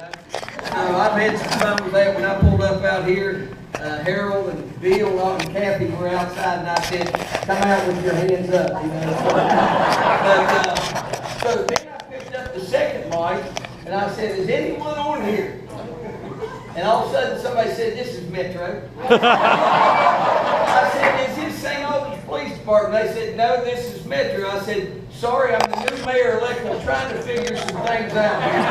I've had some fun with that when I pulled up out here. Harold and Bill and Kathy were outside, and I said, "Come out with your hands up," you know. So then I picked up the second mic, and I said, "Is anyone on here?" And all of a sudden, somebody said, "This is Metro." I said, "Is this St. Albans Police Department?" They said, "No, this is Metro." I said, "Sorry, I'm the new mayor-elect. I'm trying to figure some things out here."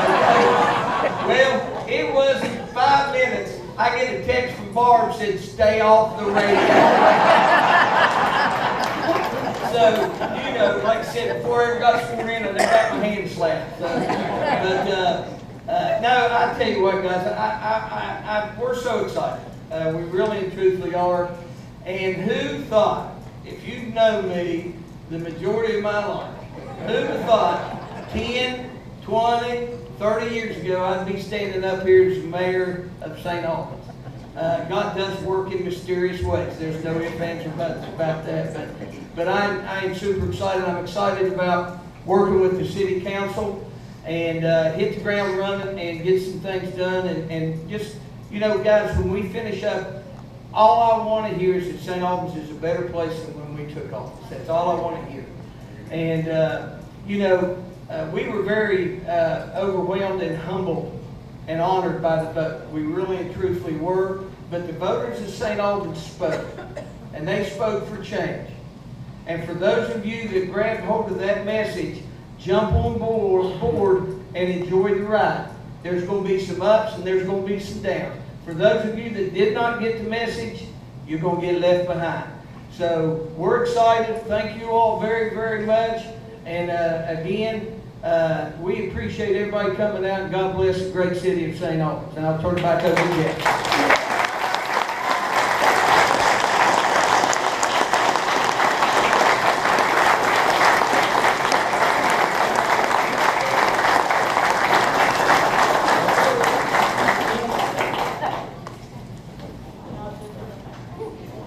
Well, it wasn't 5 minutes. I get a text from Barb said, "Stay off the radio." So, you know, like I said, before I ever got sworn in, I got my hand slapped. So, no, I tell you what, guys, we're so excited. We really and truthfully are. And who thought, if you know me the majority of my life, who would have thought 10, 20, 30 years ago I'd be standing up here as mayor of St. Albans? God does work in mysterious ways. There's no ifs, ands, or buts about that. But I am super excited. I'm excited about working with the city council and hit the ground running and get some things done. And just, you know, guys, when we finish up, all I want to hear is that St. Albans is a better place than when we took office. That's all I want to hear. And, you know, we were very overwhelmed and humbled and honored by the vote. We really and truthfully were. But the voters of St. Albans spoke, and they spoke for change. And for those of you that grabbed hold of that message, jump on board and enjoy the ride. There's going to be some ups and there's going to be some downs. For those of you that did not get the message, you're going to get left behind. So we're excited. Thank you all very, very much. And again, we appreciate everybody coming out, and God bless the great city of St. Albans. And I'll turn it back over to Jeff.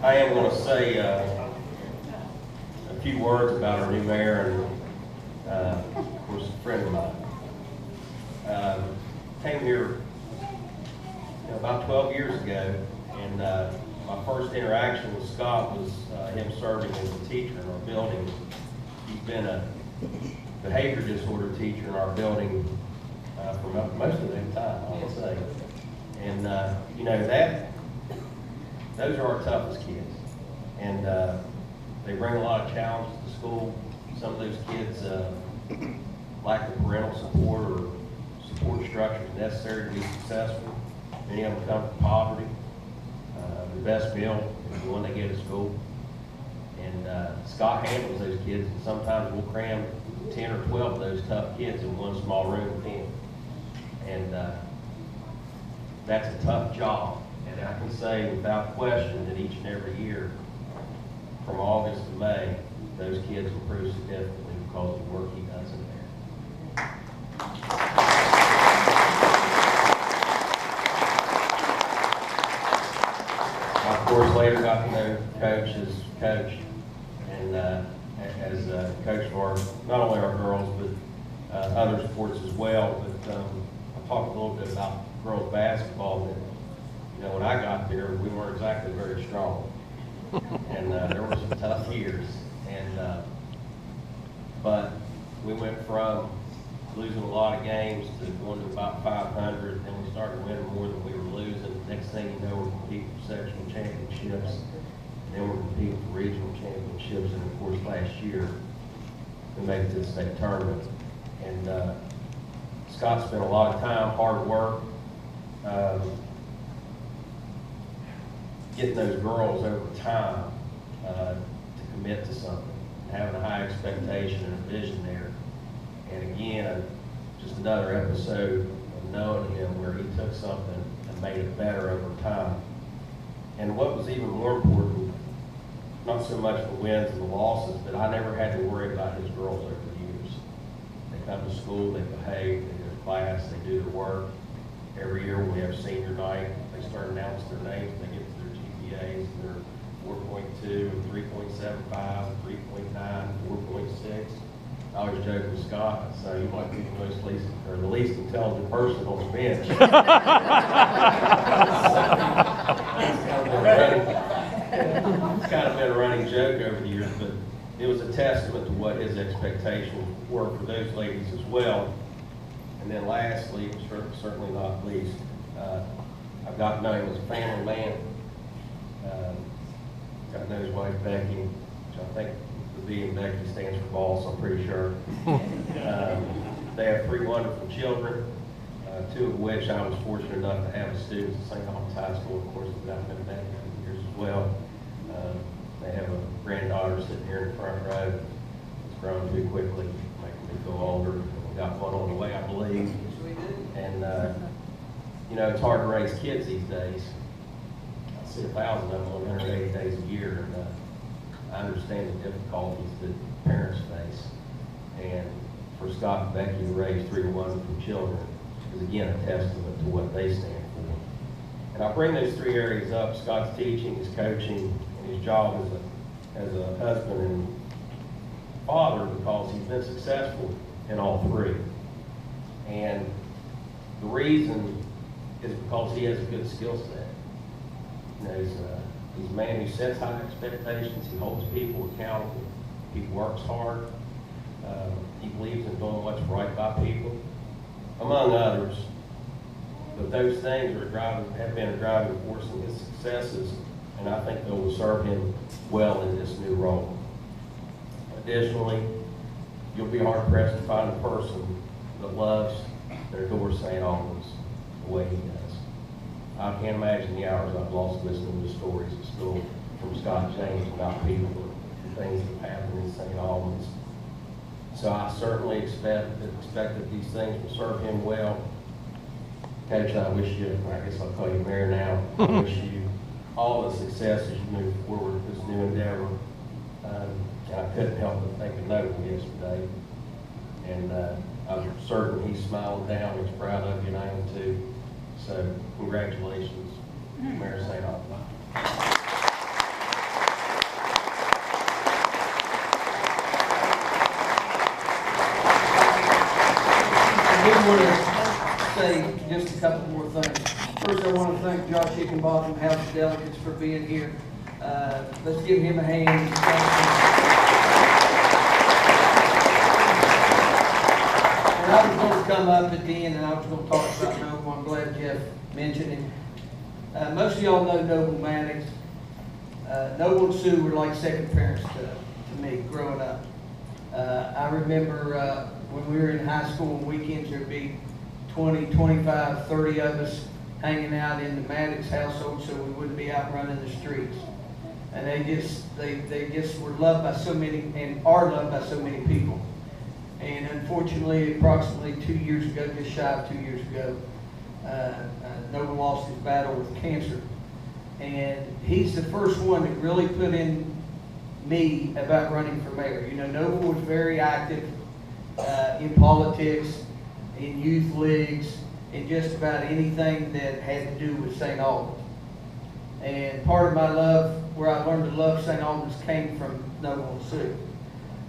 I am going to say a few words about our new mayor, and of course a friend of mine. Came here about 12 years ago, and my first interaction with Scott was him serving as a teacher in our building. He's been a behavior disorder teacher in our building for most of that time, I would say. And you know, those are our toughest kids, and they bring a lot of challenges to school. Some of those kids lack the parental support or support structures necessary to be successful. Many of them come from poverty. The best meal is the one they get at school. And Scott handles those kids, and sometimes we'll cram 10 or 12 of those tough kids in one small room with him. And that's a tough job. And I can say without question that each and every year, from August to May, those kids improve significantly because of the work he does in there. I, of course, later got to know Coach as coach, and as a coach of our, not only our girls, but other sports as well. But I'll talk a little bit about girls basketball. That, you know, when I got there, we weren't exactly very strong, and there were some tough years. And but we went from losing a lot of games to going to about 500, and we started winning more than we were losing. Next thing you know, we're competing for sectional championships, and then we're competing for regional championships. And of course, last year we made it to the state tournament. And Scott spent a lot of time, hard work, getting those girls over time to commit to something, having a high expectation and a vision there. And again, just another episode of knowing him where he took something and made it better over time. And what was even more important, not so much the wins and the losses, but I never had to worry about his girls over the years. They come to school, they behave, they go to class, they do their work. Every year when we have senior night, they start announcing their names, they get to their GPAs, and they're 4.2, 3.75, 3.9, 4.6. I always joke with Scott, so you might be the least intelligent person on the bench. It's kind of been a running joke over the years, but it was a testament to what his expectations were for those ladies as well. And then lastly, certainly not least, I've got to know him as a family man. Got to know his wife Becky, which I think the B in Becky stands for boss, I'm pretty sure. They have 3 wonderful children, 2 of which I was fortunate enough to have as students at St. Albans High School. Of course, I've been there for years as well. They have a granddaughter sitting here in the front row. It's grown too quickly, making me feel older. We got one on the way, I believe. And you know, it's hard to raise kids these days. I see 1,000 of them on 180 days a year, and I understand the difficulties that parents face. And for Scott and Becky to raise 3 wonderful children is again a testament to what they stand for. And I bring those 3 areas up: Scott's teaching, his coaching, and his job as a husband and father, because he's been successful in all 3. And the reason is because he has a good skill set. You know, he's a man who sets high expectations. He holds people accountable. He works hard. He believes in doing what's right by people, among others. But those things have been a driving force in his successes, and I think they will serve him well in this new role. Additionally, you'll be hard-pressed to find a person that loves their adores St. Albans the way he does. I can't imagine the hours I've lost listening to stories at school from Scott James about people and things that happen in St. Albans. So I certainly expect that these things will serve him well. Coach, I wish you, I guess I'll call you Mayor now, I wish you all the success as you move forward with this new endeavor. And I couldn't help but think of Noble yesterday. And I'm certain he's smiling down, he's proud of you, and I am too. So congratulations, Mayor St. Albans. I do want to say just a couple more things. First, I want to thank Josh Hickenbottom, House of Delegates, for being here. Let's give him a hand. And I was going to come up at the end and I was going to talk about Noble. I'm glad Jeff mentioned him. Most of y'all know Noble Maddox. Noble and Sue were like second parents to me growing up. I remember when we were in high school on weekends, there'd be 20, 25, 30 of us hanging out in the Maddox household so we wouldn't be out running the streets. And they just were loved by so many, and are loved by so many people. And unfortunately, approximately 2 years ago, just shy of 2 years ago, Noble lost his battle with cancer. And he's the first one that really put in me about running for mayor. You know, Noble was very active in politics, in youth leagues, in just about anything that had to do with St. Albans. And part of my love, where I learned to love St. Albans, came from Noble and Sue.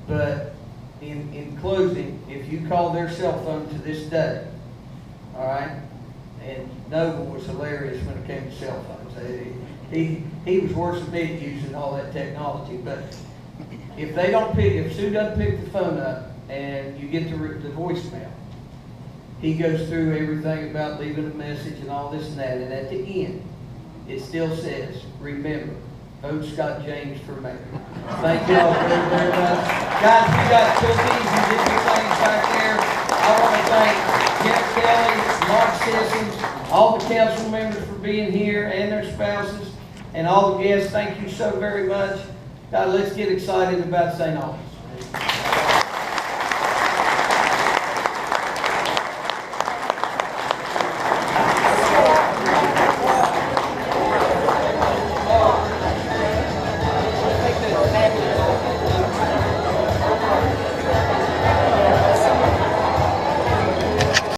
But in closing, if you call their cell phone to this day, all right, and Noble was hilarious when it came to cell phones. He was worse than me using all that technology. But if they don't pick, if Sue doesn't pick the phone up and you get the voicemail, he goes through everything about leaving a message and all this and that. And at the end, it still says, remember, vote Scott James for mayor. Thank you all very, very much. Guys, we got cookies and different things back there. I want to thank Jeff Kelly, Mark Sissons, all the council members for being here and their spouses, and all the guests. Thank you so very much. God, let's get excited about St. Albans.